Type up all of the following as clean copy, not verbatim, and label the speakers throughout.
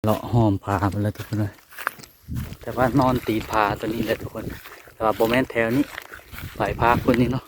Speaker 1: เลาะห้อมผาไปแล้วทุกคนเลยแต่ว่านอนตีนผาตัวนี้แหละทุกคนแต่ว่าโบแมนแถวนี้ไปพาคนนี้เนาะ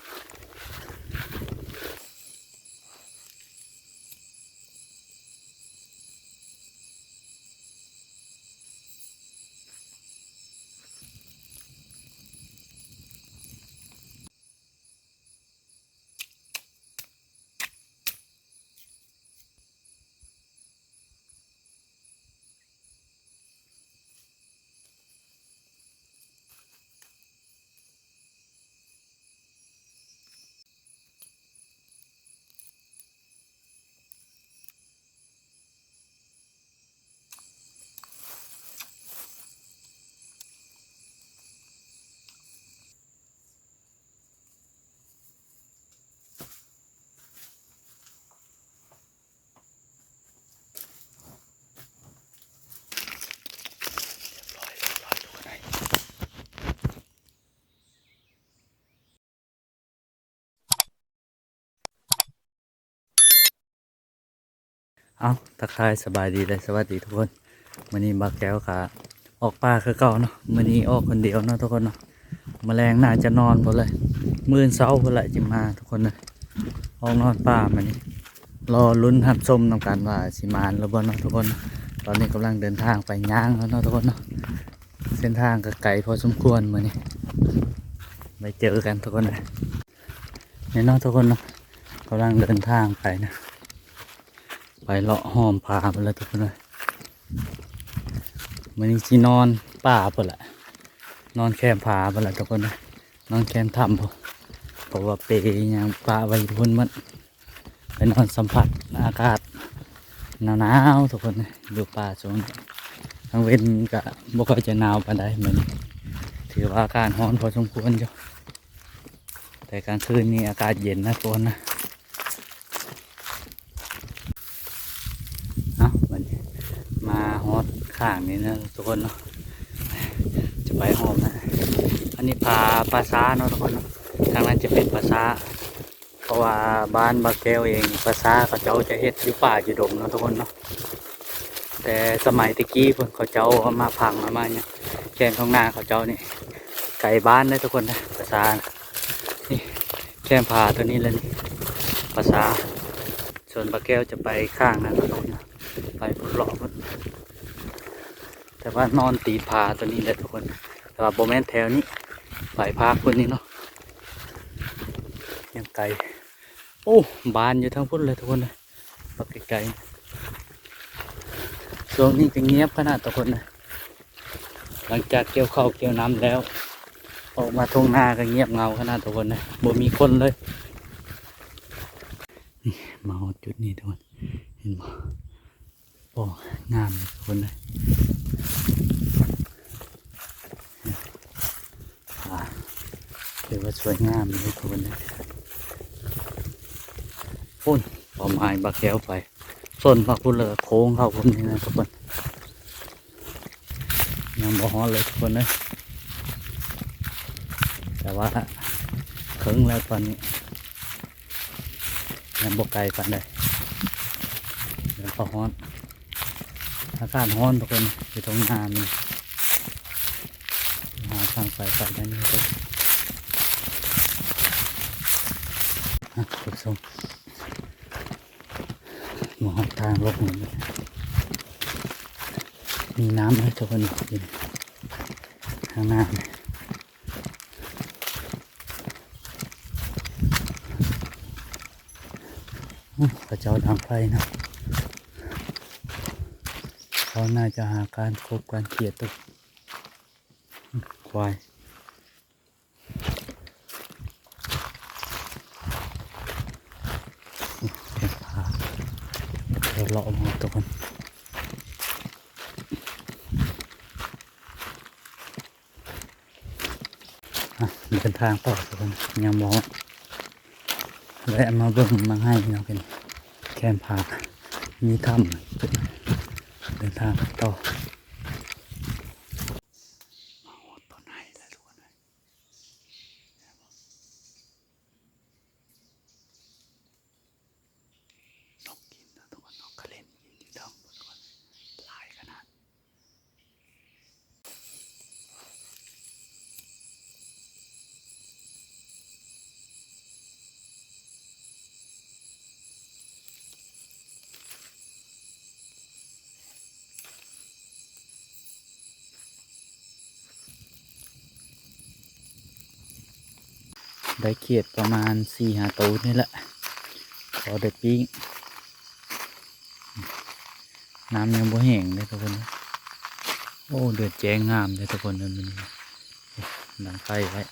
Speaker 1: เอาทักทายสบายดีเลยสวัสดีทุกคนวันนี้บาแก้วขาออกป่าคือเก่าเนาะวันนี้ออกคนเดียวเนาะทุกคนเนาะแมลงน่าจะนอนหมดเลยมื้อเช้าเพื่อไรจิมาทุกคนเลยออกนอนป่ามันนี้รอลุ้นหับชมนำกันว่าสิมานหรือบ่เนาะทุกคนตอนนี้กำลังเดินทางไปย่างแล้วเนาะทุกคนเนาะเส้นทางก็ไกลพอสมควรมื้อนี้ไปเจอกันทุกคนเลยเนี่ยเนาะทุกคนเนาะกำลังเดินทางไปนะไปเลาะห้อมผาไปแล้วทุกคนเลยมันนี้ที่นอนป่าไปละนอนแคมผาไปละทุกคนเลยนอนแคมถ้ำเพราะว่าเปย์ยังป่าไว้พุ่นมันไปนอนสัมผัสอากาศหนาวๆทุกคนเลยอยู่ป่าช่วงนี้ทางเว้นก็บ่ค่อยจะหนาวปานใดเหมือนถือว่าอากาศร้อนพอสมควรอยู่แต่กลางคืนนี้อากาศเย็นนะทุกคนนะวันนี้มาฮอตข้างนี้นะทุกคนเนาะจะไปหอมนะอันนี้ปลาซาเนาะทุกคนเนาะทางนั้นจะเป็นปลาซาเพราะว่าบ้านบาแก้วเองปลาซาเขาเจ้าจะเฮ็ดอยู่ป่าอยู่ดงเนาะทุกคนเนาะแต่สมัยตะกี้เพิ่นเขาเจ้าเอามาพังมาเนี่ยแค่ท้องนาเขาเจ้านี่ไก่บ้านเลยทุกคนนะปลาซานี่แค่ผาตัวนี้เลยนี่ปลาซาส่วนบาแก้วจะไปข้างนั้นทุกคนนะไปพุ่นหลอกแต่ว่านอนตีผาตัวนี้แหละทุกคนแต่ว่าโบแมนแถวนี้ไปพาคนนี้เนาะยังไกลโอ้บานอยู่ทั้งพุ่นเลยทุกคนเลยปักไกลๆช่วงนี้จะเงียบขนาดทุกคนนะหลังจากเกี่ยวข้าวเกี่ยวน้ำแล้วออกมาทุ่งนาก็เงียบเงาขนาดทุกคนนะบ่มีคนเลยนี่มาจุดนี้ทุกคนเห็นบ่โอ้งามทุกคนเลยถือว่าสวยงามเลยทุกคนเลยพุ่นพอไม้บักแก้วไปส้นพักพุ่นเลยโค้งเข้าพุ่นนี่นะทุกคนยังบ่ฮอดเลยทุกคนเลยแต่ว่าถึงแล้วตอนนี้ยังบ่ไกลปานใดแล้วก็ฮอดอากาศร้อนทุกคนอยู่ตรงนานี่หาทางไปได้นี่ทุกผู้ชมมองทางลงนี่มีน้ำไหมทุกคนอยู่ข้างหน้าเนี่ยพระเจ้าดังไฟนะเขาน่าจะหาการคบการเกลียดตัวควายเดี๋ยวเราเอาตัวกันเดินทางต่อทุกคนยังมองแวะมาเบิ่งมาให้เราเป็นแคมป์ผามีถ้ำเดินทางต่อต้นไม้แล้วทุกคนนกกินนะทุกคนนกกระเล่นกินอยู่ดอกทุกคนหลายขนาด ได้เขียดประมาณ4-5 ตัวนี่แหละพอได้ปิ้งน้ำยังบ่แห้งเลยทุกคนโอ้เดือดแจ้งงามเลยทุกคนเดินมันดังไฟไว้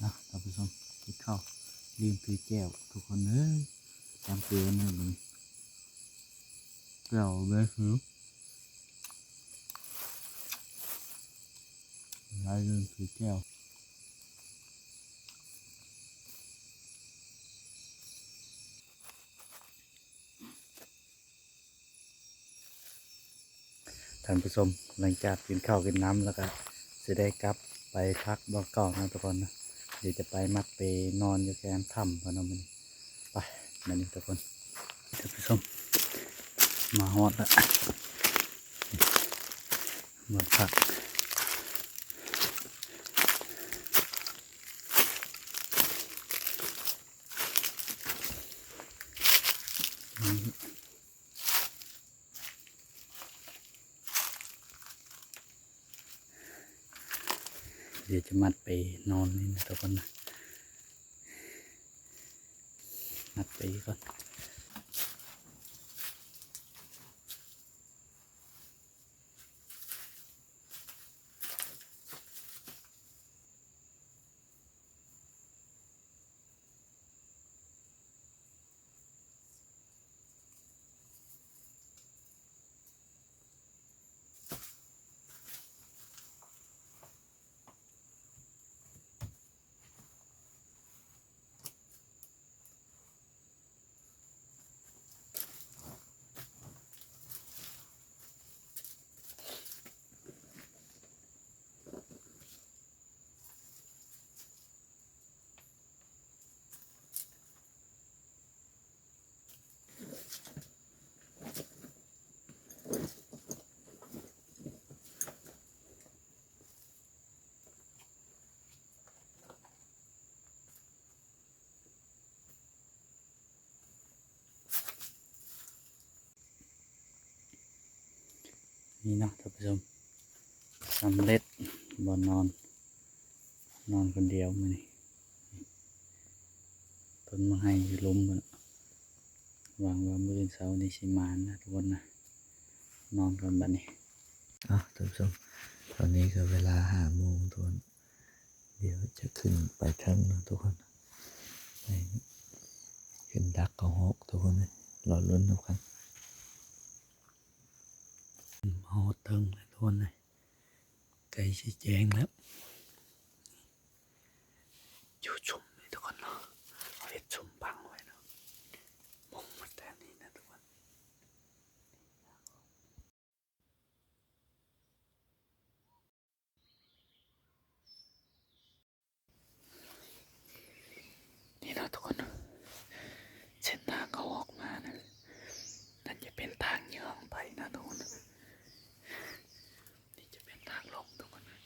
Speaker 1: นะท่านผู้ชมกินข้าวลืมถือแก้วทุกคนเอ้ยจำเตือนเนี่ยมันแก้วเลยคือยายลืมถือแก้วท่านผู้ชมหลังจากกินข้าวกินน้ำแล้วก็จะได้กลับไปพักบ่อเก่านะทุกคนนะเดี๋ยวจะไปมัดไปนอนอยู่แคมป์ถ้ำพนมมันไปมานี่ทุกคนท่านผู้ชมมาฮอดแล้วมาพักเดี๋ยวจะมัดไปนอนนี่นะทุกคนนะมัดไปก่อนนี่เนาะท่านผู้ชมสำเร็จบนนอนคนเดียวมานี่ต้นไม้อยู่ล้มหมดหวังว่ามื้อเช้านี้สิมานะทุกคนนะนอนกันบัดนี้ท่านผู้ชมตอนนี้ก็เวลา5 โมงทุกคนเดี๋ยวจะขึ้นไปเทิงนะทุกคนไปขึ้นดักเขาฮกทุกคนเลยรอลุ้นทุกคนฮอดเทิงเลยทุกคนเลยไก่ชี้แจงแล้วอยู่ชุมเลยทุกคนเนาะเอาเห็ดชุมบังไว้เนาะมองมาแต่นี้นะทุกคนนี่นะทุกคนเส้นทางเขาออกมานะนั่นจะเป็นทางเยื่องไปนะทุกคนนี่จะเป็นทางลงทุกคนนะ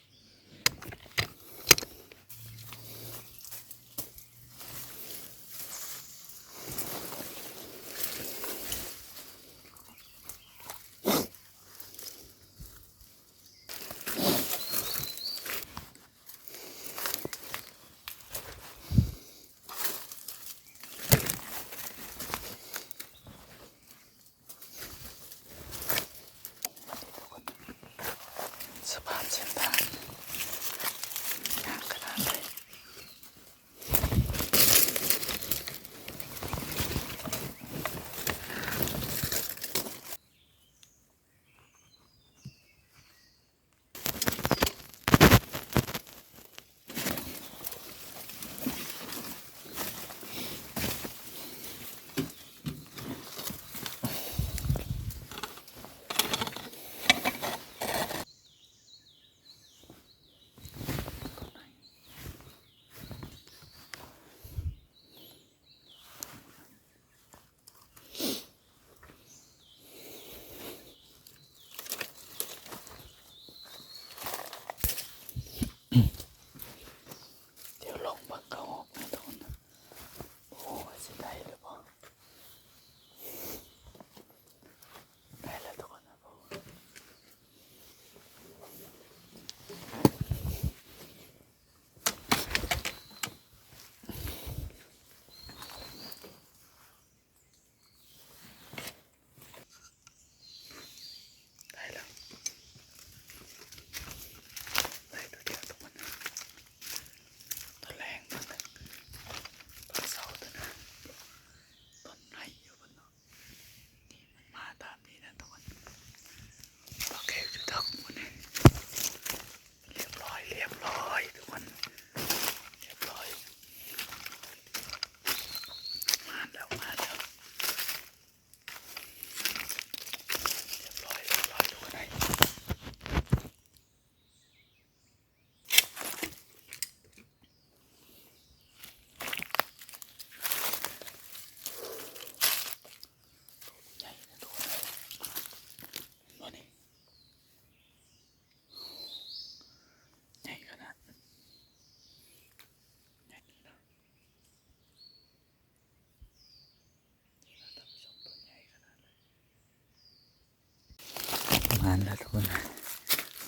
Speaker 1: ณแล้วทุกคน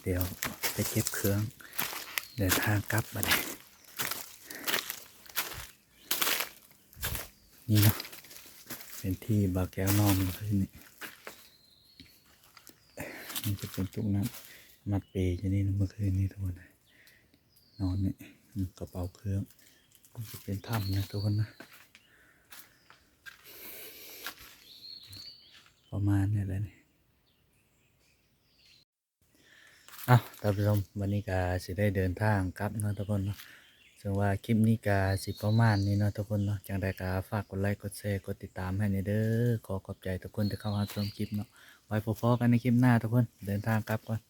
Speaker 1: เดี๋ยวไปเก็บเครื่องเดินทางกลับมาเลยนี่เนาะเป็นที่บาแก้วนอนเมื่อคืนนี้มันจะเป็นจุกน้ำมัดเปย์อยู่นี่เมื่อคืนนี้ทุกคนนอนนี่กระเป๋าเครื่องมันจะเป็นถ้ำนะทุกคนนะประมาณนี้แหละนี่ท่านผู้ชมวันนี้ก็สิได้เดินทางกลับเนาะทุกคนเนาะซึ่งว่าคลิปนี้ก็สิประมาณนี้เนาะทุกคนเนาะจังใดก็ฝากกดไลค์กดแชร์กดติดตามให้ในเด้อขอขอบใจทุกคนที่เข้ามาชมคลิปเนาะไว้พบกันในคลิปหน้าทุกคนเดินทางกลับก่อน